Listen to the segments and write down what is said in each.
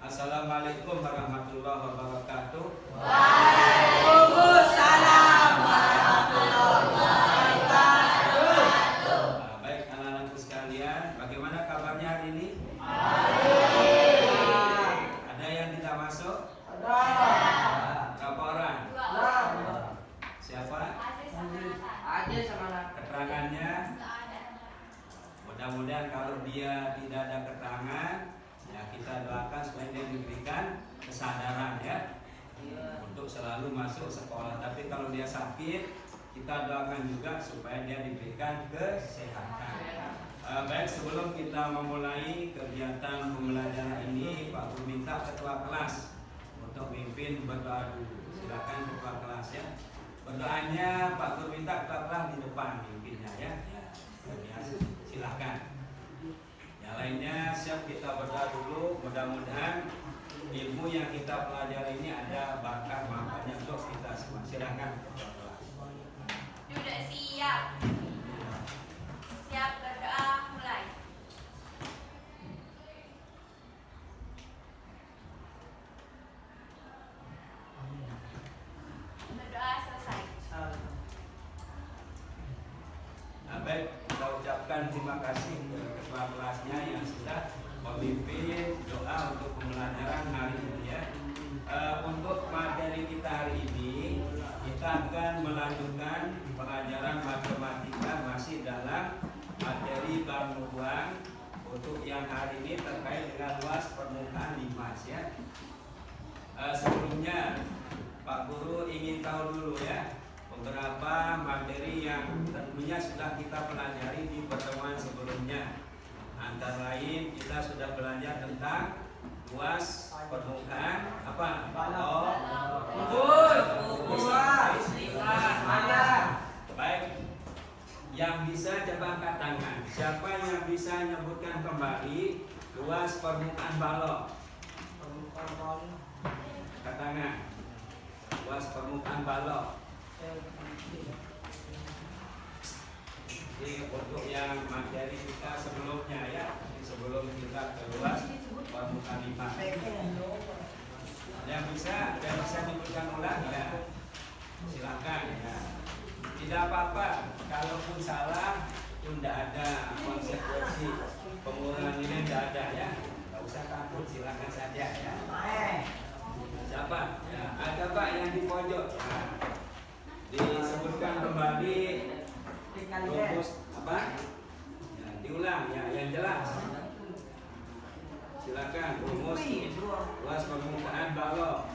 Assalamualaikum warahmatullahi wabarakatuh. Waalaikumsalam warahmatullahi wabarakatuh. Baik anak-anakku sekalian, bagaimana kabarnya hari ini? Ada yang tidak masuk? Ada. Berapa orang? Dua. Siapa? Ada sama anak. Keterangannya? Mudah-mudahan kalau dia tidak ada keterangan, ya kita doakan supaya dia diberikan kesadaran ya untuk selalu masuk sekolah. Tapi kalau dia sakit, kita doakan juga supaya dia diberikan kesehatan. Baik, sebelum kita memulai kegiatan pembelajaran ini, Pak Guru minta ketua kelas untuk mimpin berdoa dulu. Silakan ketua kelas ya. Berdoanya Pak Guru minta ketua kelas di depan mimpinnya ya. Silakan. Yang lainnya siap, kita berdoa dulu. Mudah-mudahan ilmu yang kita pelajari ini ada berkah manfaatnya untuk kita semua. Silakan. Sudah siap. Siap berdoa, mulai. Berdoa selesai. Nah, baik, kita ucapkan terima kasih kepada ketua kelasnya yang sudah memimpin doa untuk pembelajaran hari ini ya. Untuk materi kita hari ini, kita akan melanjutkan pelajaran matematika masih dalam materi bangun ruang. Untuk yang hari ini terkait dengan luas permukaan limas ya. Sebelumnya Pak Guru ingin tahu dulu ya beberapa materi yang tentunya sudah kita pelajari di pertemuan sebelumnya. Antara lain kita sudah belajar tentang luas permukaan apa? Balok. Baik. Yang bisa coba angkat tangan. Siapa yang bisa menyebutkan kembali luas permukaan balok? Angkat tangan. Luas permukaan balok. Jadi untuk yang materi kita sebelumnya ya, sebelum kita keluar permukaan limas. Yang bisa menyebutkan ulang ya, silakan ya. Tidak apa-apa, kalaupun salah itu tidak ada konsekuensi pengurangan nilai, tidak ada ya. Tidak usah takut, silakan saja ya. Siapa? Ya, ada Pak yang di pojok. Nah, disebutkan kembali rumus apa? Ya, diulang ya, yang jelas. Silakan rumus luas permukaan balok.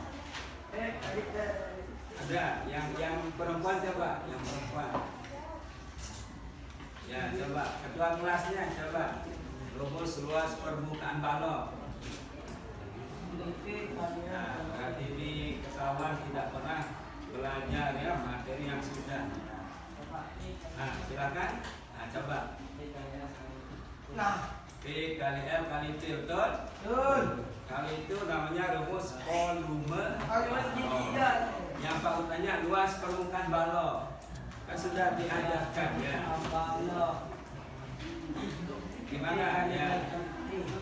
Ada yang perempuan coba, yang perempuan. Ya coba ketua kelasnya coba rumus luas permukaan balok. Nah, berarti ini ketahuan tidak pernah belajar ya materi yang sudah. Nah, silakan. Nah, coba. Nah, P kali L kali T, betul? Kali itu namanya rumus volume. Yang Pak tanya luas permukaan balok. Kan sudah diajarkan ya. Gimana ya?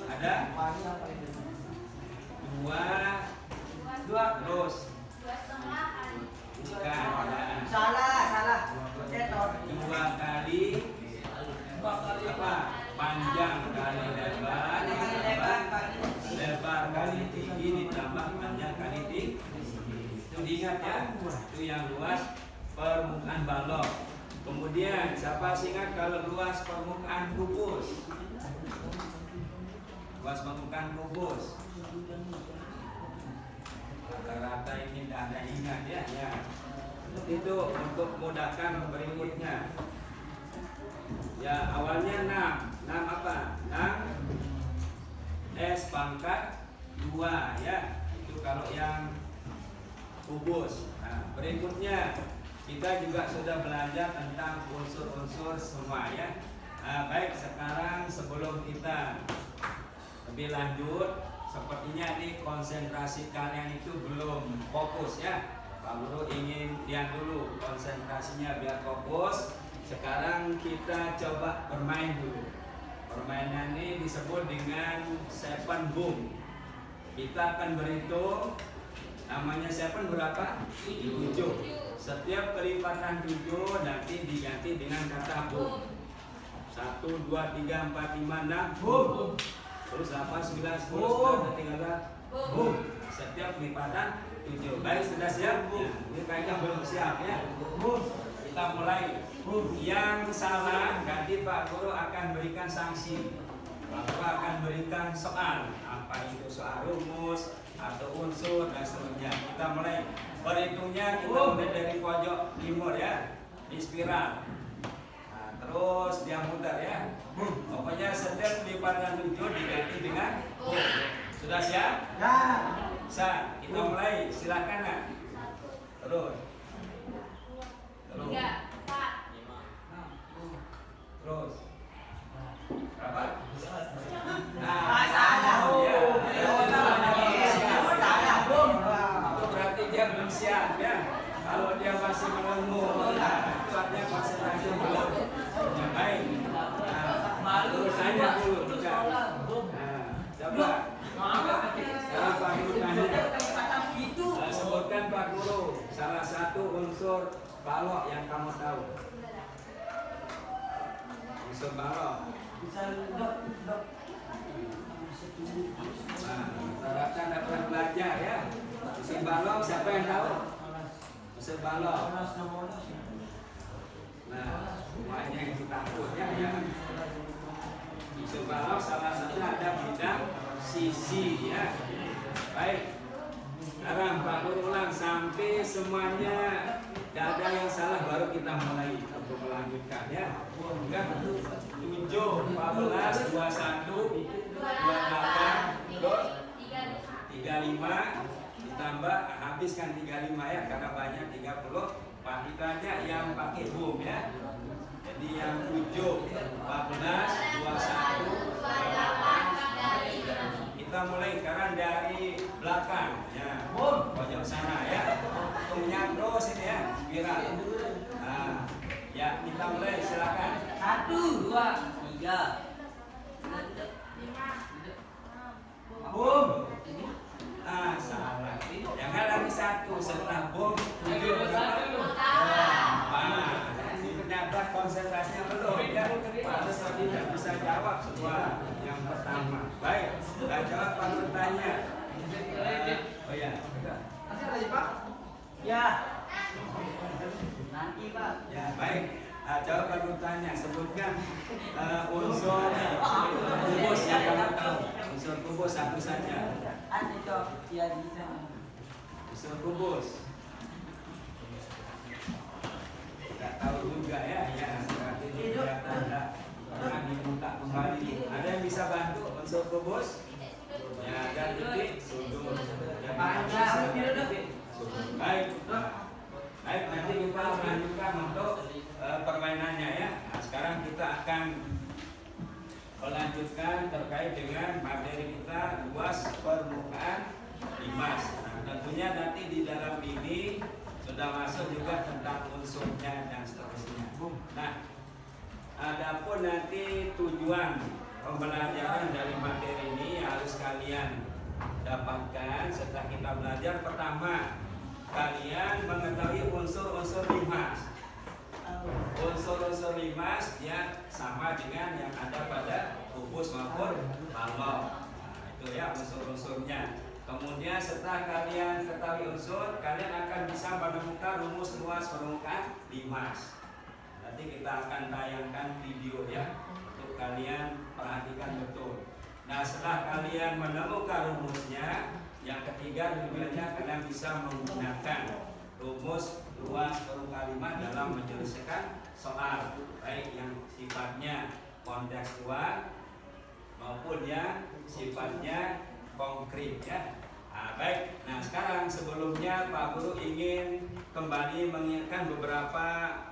Ada? Dua terus. 2,5 kali. Bukan ya. salah. 2 kali apa? Panjang kali lebar. Lebar kali tinggi ditambah panjang kali tinggi. Itu diingat ya. Itu yang luas permukaan balok. Kemudian siapa sih ingat kalau luas permukaan kubus? Luas permukaan kubus. Rata-rata ini tidak ada ingat ya. Itu untuk memudahkan berikutnya. Ya awalnya 6 apa? 6 S pangkat 2 ya. Itu kalau yang kubus. Nah, berikutnya kita juga sudah belajar tentang unsur-unsur semua ya. Nah, baik, sekarang sebelum kita lebih lanjut, sepertinya ini konsentrasi kalian itu belum fokus ya. Pak Guru ingin lihat dulu konsentrasinya biar fokus. Sekarang kita coba bermain dulu. Permainan ini disebut dengan seven boom. Kita akan berhitung. Namanya siapa berapa? 7. Setiap kelipatan 7 nanti diganti dengan kata boom. 1, 2, 3, 4, 5, 6 boom. Terus 8, 9, 10, 11, 12 boom. Setiap kelipatan 7. Baik, sudah siap? Ya, ini kayaknya belum siap ya. Kita mulai. Yang salah nanti Pak Guru akan berikan sanksi. Pak Guru akan berikan soal. Apa itu soal rumus atau unsur dan seterusnya. Kita mulai. Perhitungnya kita mulai dari pojok timur ya, di spiral. Nah, terus dia muter ya. Pokoknya setiap kelipatan 7 diganti dengan sudah siap? Ya. Sa, kita mulai. Silakan nak. Terus. 3, 4. Terus. Berapa? Ah, salah. Ya. Boom. Itu berarti dia belum siap ya. Kalau dia masih menunggu, nah, itu artinya konsentrasi belum. Ya, baik. Nah, terus tanya dulu. Nah, coba. Sekarang Pak Guru tanya. Sebutkan Pak Guru salah satu unsur balok yang kamu tahu. Unsur balok. Nah, rata-rata anda pernah belajar ya. Unsur balok siapa yang tahu? Unsur balok. Nah, semuanya yang takut ya. Unsur balok salah satu ada bidang sisi ya. Baik. Sekarang Pak Guru ulang sampai semuanya tidak ada yang salah baru kita mulai untuk melanjutkan ya. Enggak 7, 14, 21, 28, 35 ditambah habiskan 35 ya karena banyak 30. Pak kita aja yang pakai boom ya. Jadi yang 7, 14, 21, 28. Kita mulai sekarang dari belakang ya. Pojok sana ya. Hitungnya terus ini ya, spiral. Nah, ya kita mulai silakan. 1, 2, 3. 5. Boom. Ah, salah. Jangan lagi 1 setelah boom 7 berapa? Ini ternyata konsentrasinya belum ya. Harus tidak bisa jawab semua yang pertama. Baik, sudah jawab Pak Guru tanya. Oh ya. Masih lagi Pak? Ya. Nanti Pak. Ya, baik. Jawab Pak Guru tanya. Sebutkan unsur kubus yang kamu tahu. Unsur kubus satu saja. Ada toh, ya bisa. Unsur kubus. Tidak tahu juga ya. Ya, berarti tidak ada. Akan diminta kembali. Ada yang bisa bantu unsur kubus? Ya, ada titik sudut. Baik. Baik, nanti kita melanjutkan untuk permainannya ya. Nah, sekarang kita akan melanjutkan terkait dengan materi kita luas permukaan limas. Nah, tentunya nanti di dalam ini sudah masuk juga tentang unsurnya dan seterusnya. Nah, adapun nanti tujuan pembelajaran dari materi ini harus kalian dapatkan setelah kita belajar. Pertama, kalian mengetahui unsur-unsur limas. Unsur-unsur limas dia sama dengan yang ada pada kubus maupun balok. Nah, itu ya unsur-unsurnya. Kemudian setelah kalian ketahui unsur, kalian akan bisa menemukan rumus luas permukaan limas. Nanti kita akan tayangkan video ya untuk kalian perhatikan betul. Nah, setelah kalian menemukan rumusnya, yang ketiga tujuannya kalian bisa menggunakan rumus luas permukaan limas dalam menyelesaikan soal, baik yang sifatnya kontekstual maupun yang sifatnya konkret ya. Nah, baik. Nah, sekarang sebelumnya Pak Guru ingin kembali mengingatkan beberapa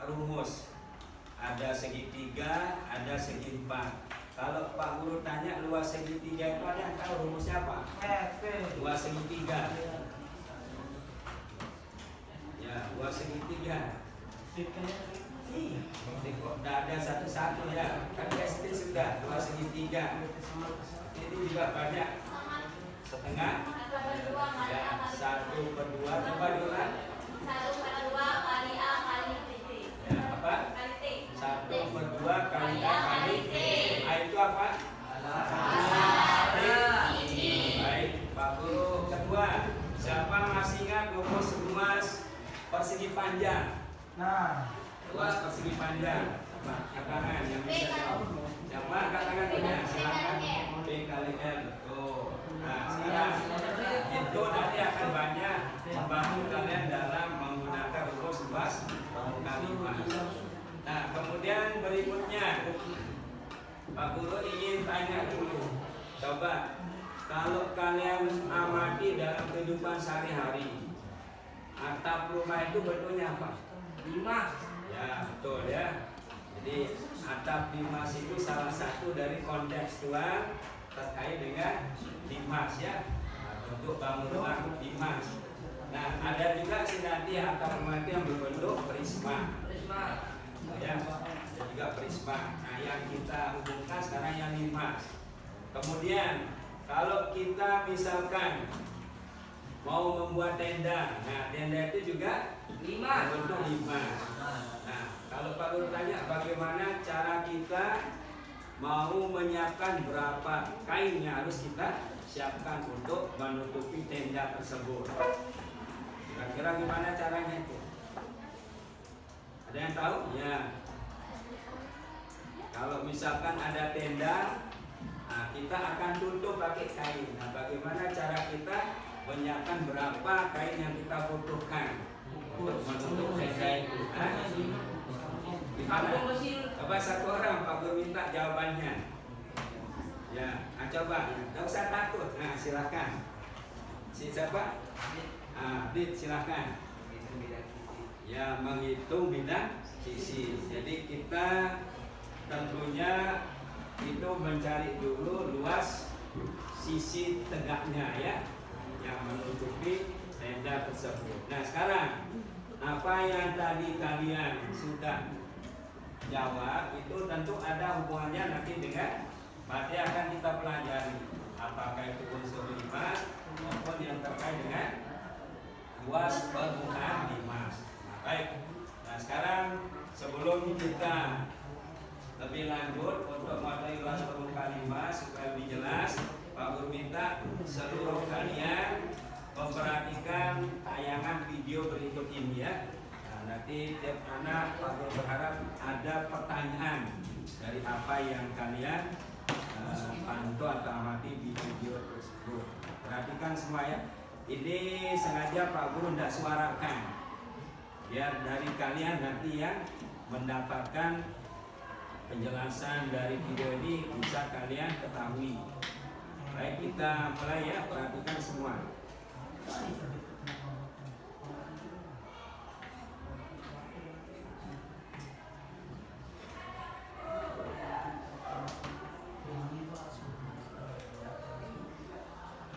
rumus. Ada segitiga, ada segi empat. Kalau Pak Guru tanya luas segitiga itu ada yang tahu rumusnya apa? Luas segitiga. Ya, luas segitiga. Tidak ada satu-satu ya. Kan SD sudah luas segitiga. Ini juga banyak. Setengah Nah. Luas persegi panjang. Angkat tangan yang bisa jawab. Siapa angkat tangan punya? Silakan. B kali L. Tuh. Nah, sekarang itu nanti akan banyak membantu kalian dalam menggunakan rumus luas kalimat. Nah, kemudian berikutnya Pak Guru ingin tanya dulu. Coba kalau kalian amati dalam kehidupan sehari-hari, atap rumah itu bentuknya apa? Limas. Ya, betul ya. Jadi atap limas itu salah satu dari kontekstual terkait dengan limas ya. Nah, bentuk bangun rumah limas. Nah, ada juga nanti atap rumah itu yang berbentuk prisma. Ya, ada juga prisma. Nah, yang kita hubungkan sekarang yang limas. Kemudian kalau kita misalkan mau membuat tenda, nah tenda itu juga berbentuk limas. Nah, kalau Pak Guru tanya bagaimana cara kita mau menyiapkan berapa kain yang harus kita siapkan untuk menutupi tenda tersebut. Kira-kira gimana caranya itu? Ada yang tahu? Ya. Kalau misalkan ada tenda, nah kita akan tutup pakai kain. Nah, bagaimana cara kita menyiapkan berapa kain yang kita butuhkan untuk menutup tenda itu? Gimana? Coba satu orang Pak Guru minta jawabannya. Ya, nah coba, nggak usah takut. Nah, silakan. Siapa? Dit, silakan. Ya, menghitung bidang sisi. Jadi kita tentunya itu mencari dulu luas sisi tegaknya ya, yang menutupi tenda tersebut. Nah, sekarang apa yang tadi kalian sudah jawab itu tentu ada hubungannya nanti dengan materi akan kita pelajari, apakah itu unsur limas maupun yang terkait dengan luas permukaan limas. Nah, baik. Nah, sekarang sebelum kita lebih lanjut untuk materi luas permukaan limas supaya lebih jelas, Pak Guru minta seluruh kalian memperhatikan tayangan video berikut ini ya. Nanti tiap anak Pak Guru berharap ada pertanyaan dari apa yang kalian pantau atau amati di video tersebut. Perhatikan semua ya. Ini sengaja Pak Guru tidak suarakan biar dari kalian nanti yang mendapatkan penjelasan dari video ini bisa kalian ketahui. Baik, kita mulai ya. Perhatikan semua.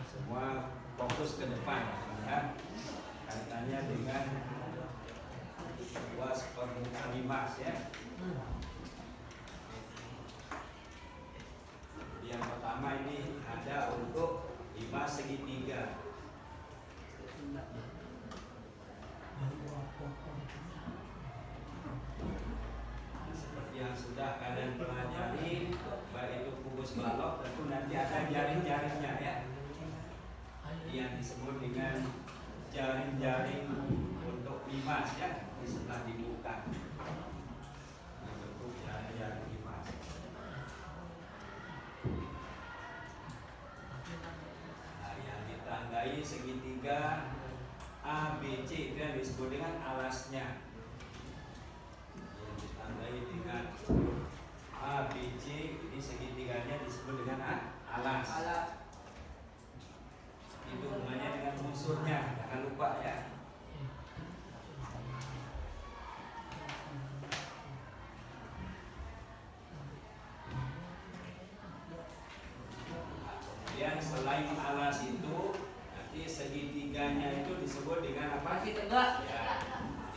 Semua fokus ke depan ya, kaitannya dengan luas permukaan limas ya. Yang pertama ini ada untuk limas segitiga. Seperti yang sudah kalian pelajari, baik itu kubus balok, tentu nanti ada jaring-jaringnya ya, yang disebut dengan jaring-jaring untuk limas ya, setelah dibuka bentuk jaring-jaring limas. Nah, yang ditandai segitiga A, B, C itu yang disebut dengan alasnya. Yang ditandai dengan A, B, C ini segitiganya disebut dengan alas. Itu hubungannya dengan unsurnya, jangan lupa ya. Kemudian selain alas itu, nanti segitiganya itu disebut dengan apa? Masih tegak. Ya,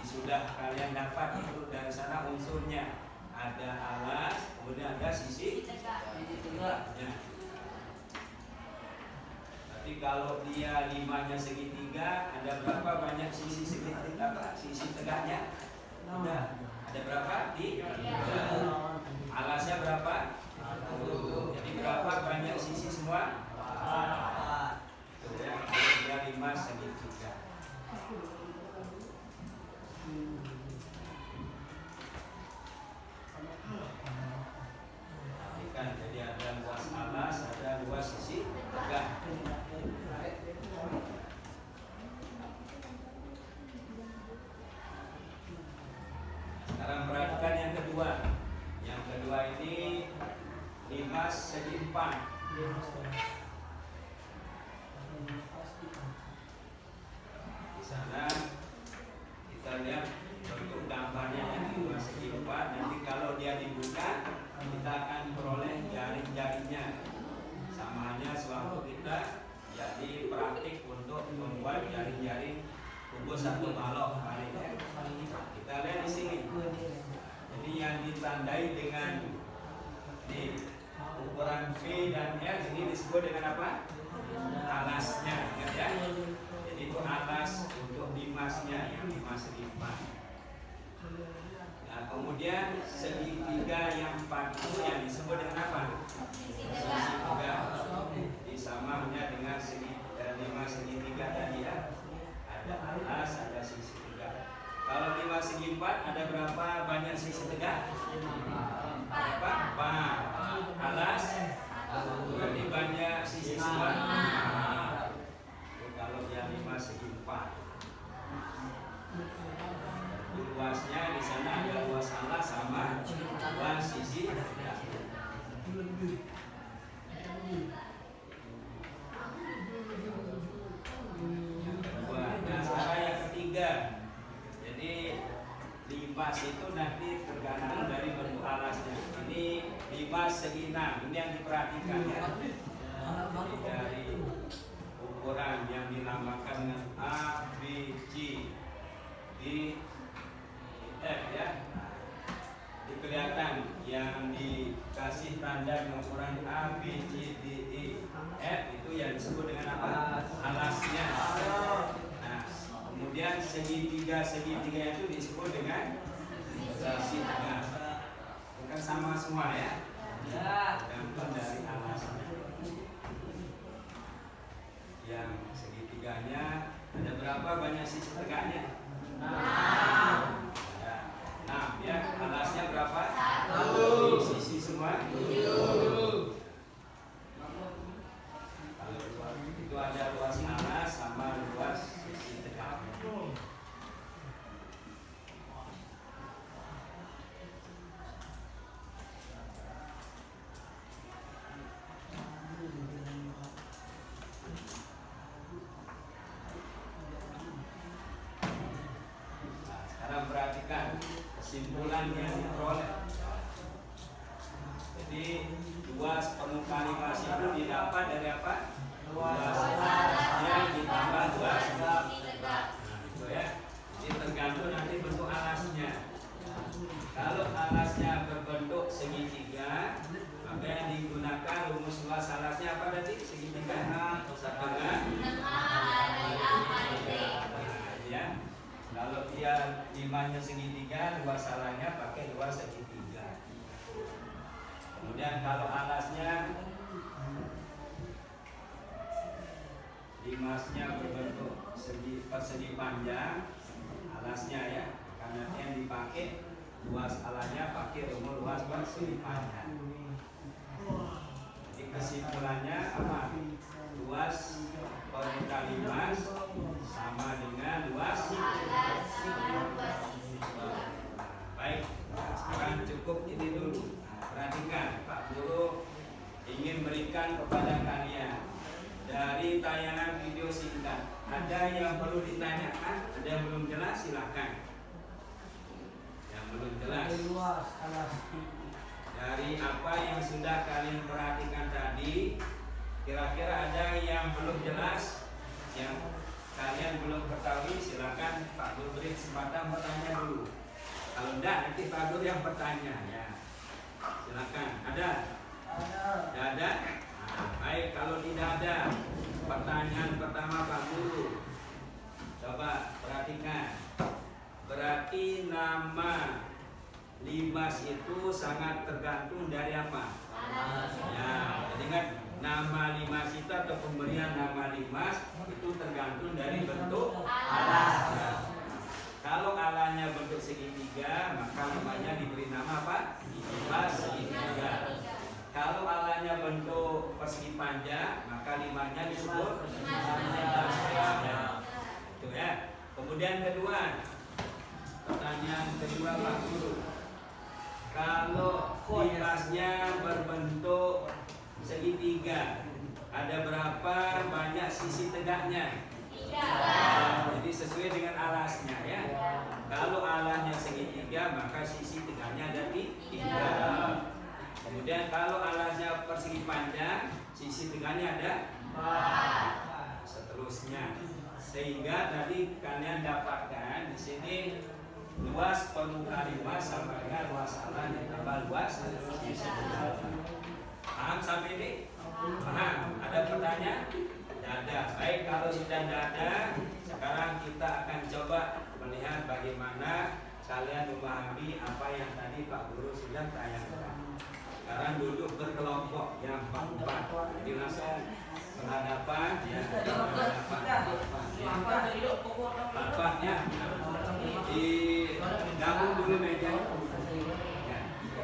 sudah kalian dapat itu dari sana unsurnya. Ada alas, kemudian ada sisi tegaknya. Tapi kalau dia limanya segitiga, ada berapa banyak sisi segitiga? Sisi tegaknya? Ada berapa? Alasnya berapa? Jadi berapa banyak sisi semua? Tuh ya, dia 5 segitiga. Jadi praktik untuk membuat jaring-jaring kubus satu balok kemarin ya. Kita lihat di sini. Jadi yang ditandai dengan di ukuran V dan L ini disebut dengan apa? Alasnya, ingat ya. Jadi itu alas untuk limasnya yang limas segi 4. Nah, kemudian segitiga yang 4 itu yang disebut dengan apa? Sisi tegak. Jadi sama halnya dengan limas segitiga tadi ya. Ada alas, ada sisi tegak. Kalau limas segi 4 ada berapa banyak sisi tegak? Berapa? 4. Alas berarti banyak sisi semua. Kalau yang limas segi 4, luasnya di sana ada luas alas sama luas sisi tegak. Nah, sekarang yang ketiga. Jadi limas itu nanti tergantung dari bentuk alasnya. Ini limas segi 6. Ini yang diperhatikan ya. Jadi dari ukuran yang dinamakan dengan A, B, C, D, F ya. Ini kelihatan yang dikasih tanda dengan ukuran A, B, C, D, E, F itu yang disebut dengan apa? Alasnya. Nah, kemudian segitiga itu disebut dengan sisi tegak. Bukan sama semua ya. Tergantung dari alasnya. Yang segitiganya ada berapa banyak sisi tegaknya? 6. Ada 6 ya. Alasnya berapa? 1. Sisi semua? 7. Kalau itu ada luas alas sama luas sisi tegak. Perhatikan kesimpulan yang diperoleh. Jadi luas permukaan limas itu didapat dari apa? Luas alasnya ditambah luas tegak. Nah, itu ya. Jadi tergantung nanti bentuk alasnya. Kalau alasnya berbentuk segitiga, maka yang digunakan rumus luas alasnya apa tadi? Segitiga ya. Kalau dia limanya segitiga, luas alasnya pakai luas segitiga. Kemudian kalau alasnya limasnya berbentuk persegi panjang, alasnya ya, karena yang dipakai luas alasnya pakai rumus luas persegi panjang. Jadi kesimpulannya apa? Luas permukaan limas sama dengan luas alas. Baik, nah, sekarang cukup ini dulu. Nah, perhatikan, Pak Guru ingin berikan kepada kalian dari tayangan video singkat. Ada yang perlu ditanyakan? Ada yang belum jelas? Silakan. Yang belum jelas. Dari apa yang sudah kalian perhatikan tadi, kira-kira ada yang belum jelas, yang kalian belum ketahui? Silakan Pak Guru beri kesempatan bertanya dulu. Kalau enggak, nanti Pak Guru yang bertanya ya. Silakan. Ada? Tidak ada? Nah, baik, kalau tidak ada, pertanyaan pertama Pak Guru, coba perhatikan. Berarti nama limas itu sangat tergantung dari apa? Ya, jadi ingat, nama limas itu atau pemberian nama limas itu tergantung dari bentuk alas. Ya. Kalau alasnya bentuk segitiga, maka limanya diberi nama apa? Limas segitiga. Kalau alasnya bentuk persegi panjang, maka limanya disebut limas panjang. Itu ya. Kemudian kedua, pertanyaan kedua Pak Guru. Kalau limasnya berbentuk segitiga, ada berapa banyak sisi tegaknya? 3. Jadi sesuai dengan alasnya ya. Kalau alasnya segitiga, maka sisi tegaknya ada 3. Kemudian kalau alasnya persegi panjang, sisi tegaknya ada 4. Sehingga tadi kalian dapatkan di sini luas permukaan 5 sama dengan luas alan ditambah luas sisi. Paham sampai ini? Paham? Ada pertanyaan? Tidak ada. Baik, kalau sudah tidak ada, sekarang kita akan coba melihat bagaimana kalian memahami apa yang tadi Pak Guru sudah tayangkan. Sekarang duduk berkelompok yang 4-4. Jadi langsung berhadapan ya. Empat-empatnya digabung dulu meja. Ya.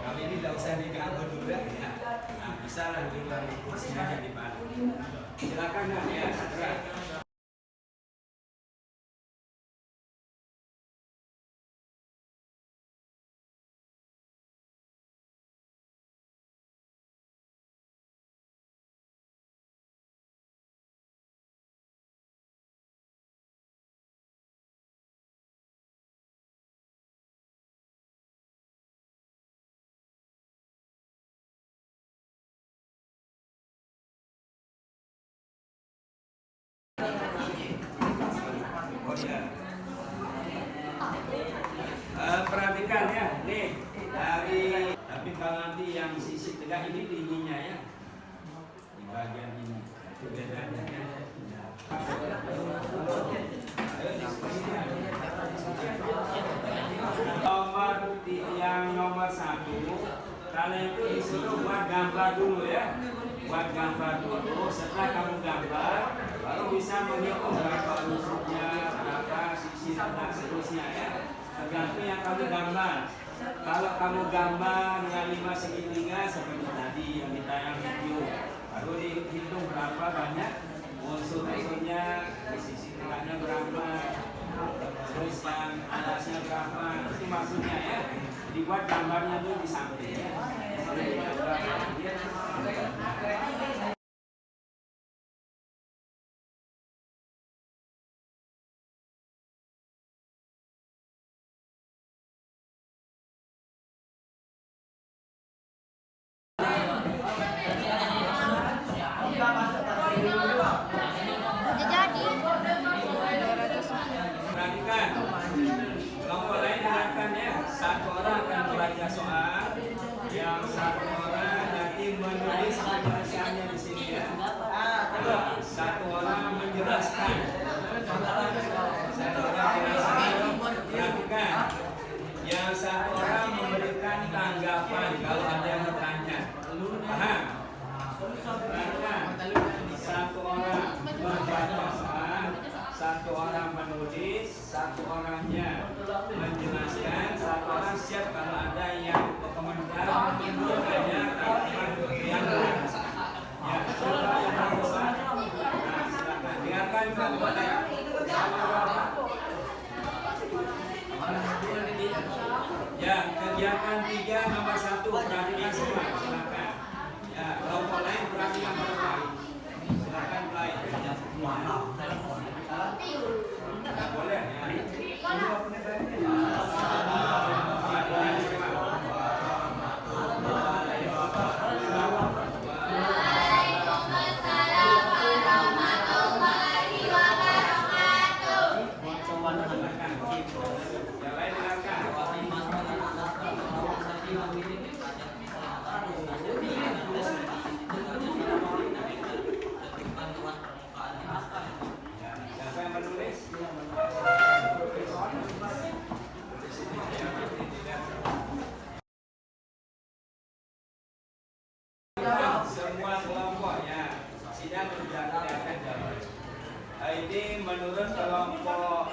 Kami ini tidak usah digabung dulu ya. Nah, bisa lah dulu kursinya jadi baru. Silakan ya, segera. Perhatikan ya, nih dari tapi kalau nanti yang sisi tegak ini tingginya ya di bagian ini itu bedanya ya. Nomor 1 kalian itu disuruh buat gambar dulu ya, buat gambar dulu. Setelah kamu gambar baru bisa menghitung berapa lusunya, berapa sisi dan seterusnya ya. Tergantung yang kamu gambar. Kalau kamu gambar yang 5 segitiga seperti tadi yang ditayang video, baru dihitung berapa banyak unsur-unsurnya, di sisi tengahnya berapa, terus yang atasnya berapa, itu maksudnya ya. Dibuat gambarnya dulu di samping ya. Perhatikan, kelompok lain dengarkan ya. Satu orang akan membaca soal, yang satu orang nanti menulis penyelesaiannya di sini ya. Satu orang menjelaskan. Satu orang menjelaskan. Perhatikan, yang satu orang memberikan tanggapan kalau ada yang bertanya. Paham? Perhatikan, satu orang membaca soal, satu orang menulis, satu orangnya menjelaskan, satu orang siap kalau ada yang komentar, ada tanggapan yang menjelaskan. Ya, coba yang barusan. Nah, silakan dengarkan kepada ya, kegiatan 3 nomor 1 perhatikan semua, silakan. Ya, kelompok lain perhatikan berapa? Silakan mulai. Boleh ya. Yang lain dengarkan. Siapa yang menulis? Semua kelompok ya, sidang sudah akan jawab. Ini menurut kelompok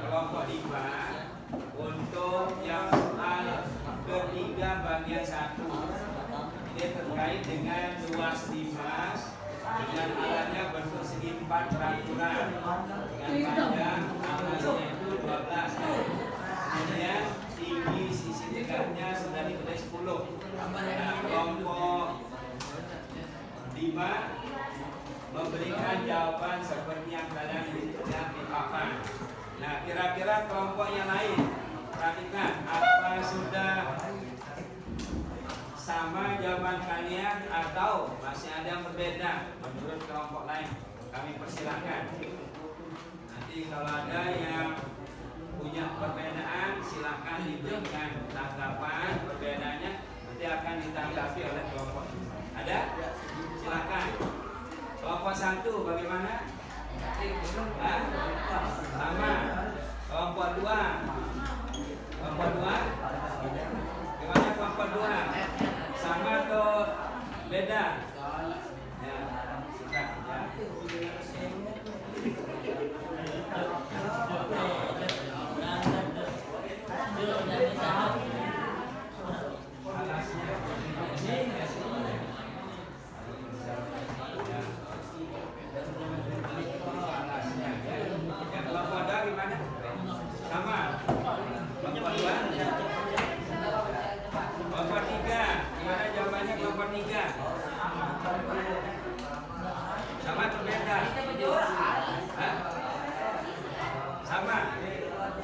kelompok 5 untuk yang soal ketiga bagian 1. Ini terkait dengan luas dimas dengan alatnya bentuk segi 4 peraturan dengan panjang alasnya itu 12 ya. Kemudian tinggi sisi tegaknya sudah ditulis 10. Nah, kelompok 5 memberikan jawaban seperti yang kalian lihat di papan. Nah, kira-kira kelompok yang lain, perhatikan apa sudah sama jawaban kalian atau masih ada yang berbeda menurut kelompok lain. Kami persilakan. silakan. Nanti kalau ada yang punya perbedaan silakan diberikan tanggapan perbedaannya, nanti akan ditanggapi oleh kelompok. Ada? Silakan. Kelompok 1 bagaimana? Hah? Sama. Kelompok 2. Kelompok 2. Gimana kelompok 2? Sama atau beda? Ya, silakan ya. Yang kelompok 2 gimana? Sama. Kelompok 2. Kelompok 3. Gimana jawabannya kelompok 3? Sama atau beda? Hah? Sama.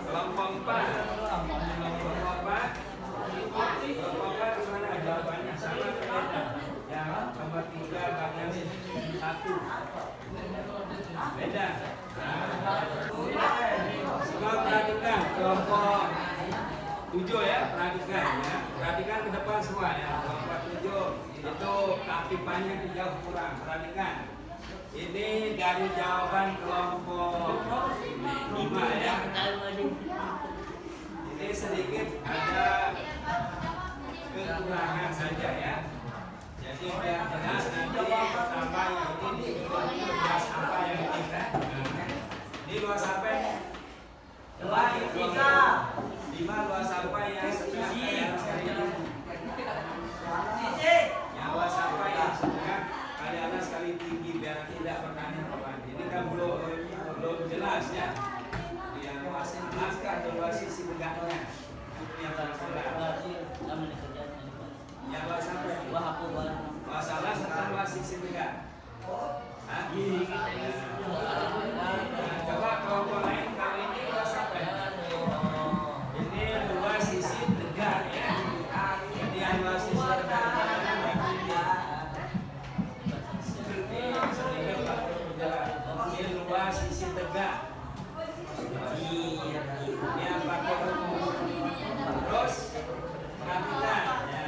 Kelompok 4. Kelompok 4. Kelompok 4 gimana jawabannya? Sama atau beda? Ya, nomor 3 bagian 1. Beda. Semua perhatikan kelompok 7 ya, perhatikan ya. Perhatikan ke depan semua ya. Kelompok 7 itu keaktifannya jauh kurang. Perhatikan. Ini dari jawaban kelompok 5 ya. Ini sedikit ada kekurangan saja ya. Jadi biar jelas nanti pertama yang ini luas apa yang ini kan? Ini luas apa ini? 5 luas apa yang setengah kali atas kali ini? Yang luas apa yang setengah kali atas kali tinggi biar tidak bertanya kawan. Ini kan belum jelas ya. Yang luas atas kan luas sisi tegaknya. Itu yang jelas. Yang luas apa ini? Luas alas atau luas sisi tegak? Hah? Nah, coba kelompok lain kali ini luas apa ya? Ini luas sisi tegak ya. Jadi yang luas sisi tegak ini luas sisi tegak. Ini yang pakai rumus. Terus perhatikan ya.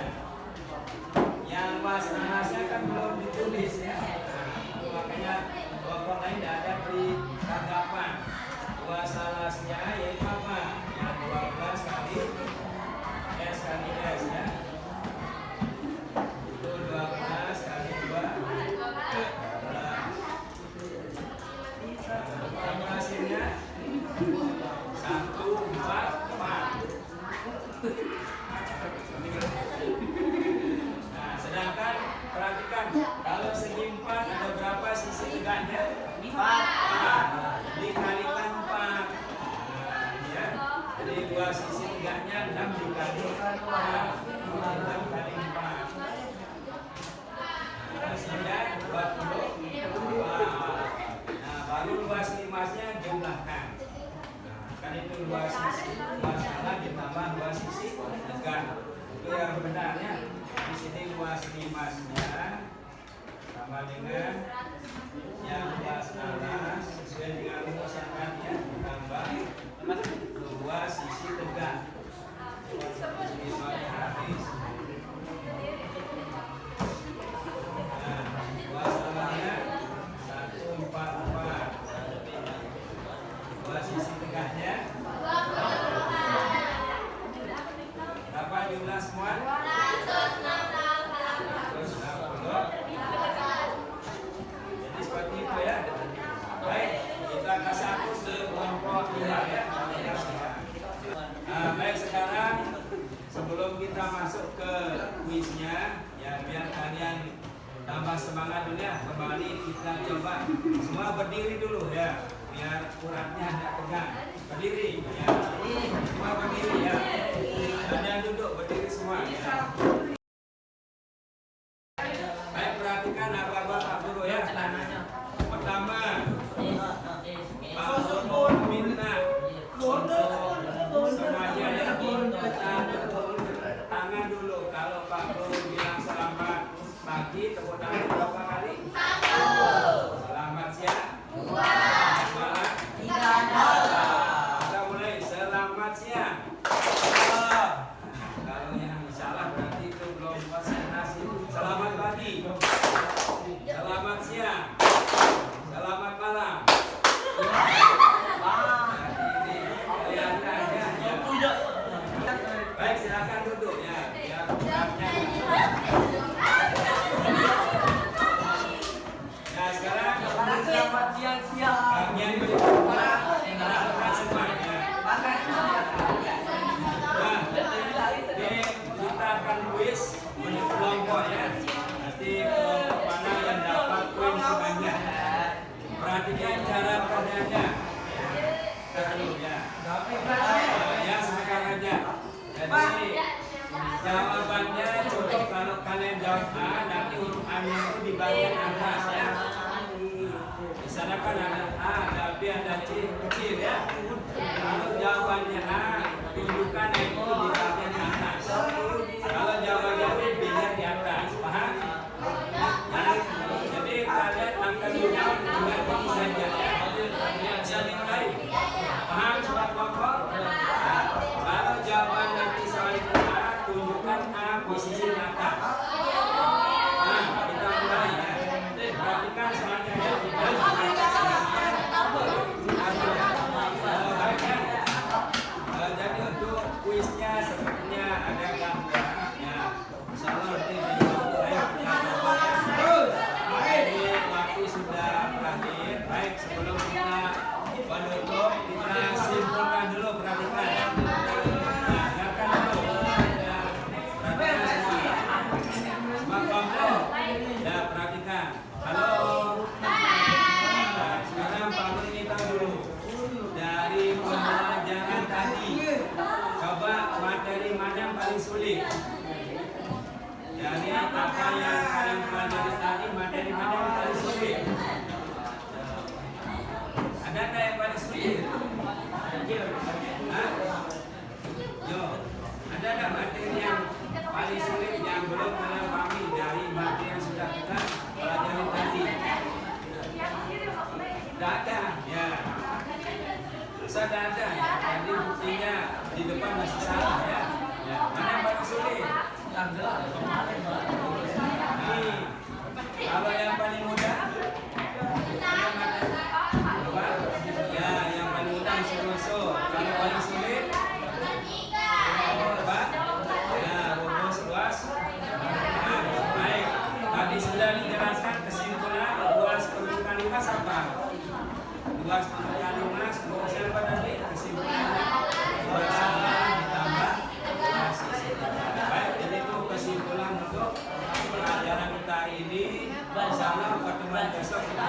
Yang luas anasnya kan belum ditulis ya. Makanya kelompok lain tidak ada beri tanggapan. Luas alasnya yaitu apa? Yang 12 kali S kali S ya. Itu 12 kali 2. Berapa hasilnya? 144. Nah, sedangkan perhatikan kalau segi 4 ada berapa sisi tegaknya? 4. Dikalikan 4. Nah, ya. Jadi 2 sisi tegaknya 6 dikali 4. 6 kali 4. Nah, hasilnya 22. Nah, baru luas limasnya jumlahkan. Nah, kan itu luas sisi luas alas ditambah luas sisi tegak. Itu yang benarnya. Di sini luas limasnya sama dengan yang luas alas sesuai dengan rumus yang tadi ya, ditambah luas sisi tegak. Limasnya habis. Nah, luas alasnya 144. Luas sisi tegaknya berapa jumlah semua? 260. Jadi seperti itu ya. Baik, kita kasih hapus ke kelompok 2 ya. Nah, baik sekarang sebelum kita masuk ke kuisnya ya biar kalian tambah semangat dulu ya. Kembali kita coba semua berdiri dulu ya. Biar uratnya tidak tegang. Berdiri ya. Semua berdiri ya. Dan yang duduk berdiri semua ya. Baik, perhatikan apa-apa Pak Guru ya. Pertama, Pak Guru minta untuk semuanya ya kita tangan dulu. Kalau Pak Guru bilang selamat pagi, tepuk tangan berapa kali? 1. Selamat siang. 2. Bagian berikutnya lakukan semuanya. Nah, ini kita akan kuis menurut kelompok ya. Nanti kelompok mana yang dapat poin terbanyak. Perhatikan cara kerjanya. Kita dulu ya. Ya sebentar aja. Jadi jawabannya cukup kalau kalian jawab A, nanti huruf A-nya itu di bagian atas ya. Di sana kan ada A, ada B, ada C kecil ya. Kalau jawabannya A, tunjukkan itu di bagian atas. Kalau jawabannya B, B-nya di atas. Paham? Ya. Jadi kalian akan menjawab dengan ini saja ya. Bisa dimulai. Paham soal kelompok? Nah, kalau jawaban nanti soal itu A, tunjukkan A posisi di atas. Nah, kita mulai ya. Perhatikan soalnya ya. Jadi untuk kuisnya sepertinya ada gambar ya. Insyaallah nanti mulai kita coba. Jadi waktu sudah berakhir. Baik, sebelum kita menutup, kita simpulkan dulu. Perhatikan. Nah, dengarkan dulu. Ya, perhatikan semua. Semua kelompok. Ya, perhatikan. Halo. Nah, sekarang Pak Nur ini tahu dulu. Dari pembelajaran tadi, coba materi mana yang paling sulit? Dari apa yang kalian pelajari tadi, materi mana yang paling sulit? Ada nggak yang paling sulit? Hah? Yo, ada nggak materi yang paling sulit yang belum kalian pahami dari materi yang sudah kita pelajari tadi? Tidak ada, ya. Sudah ada ya. Jadi buktinya di depan masih salah ya. Ya. Mana yang paling sulit? Nih, kalau yang paling mudah? Apa? Ya, yang paling mudah suruh. Kalau paling sulit? Apa? Ya, rumus luas. Nah, baik. Tadi sudah dijelaskan kesimpulan luas permukaan luas apa? Luas permukaan luas, rumusnya apa tadi? Kesimpulannya luas ditambah luas isi. Baik, jadi itu kesimpulan untuk pelajaran kita ini. Insyaallah pertemuan besok kita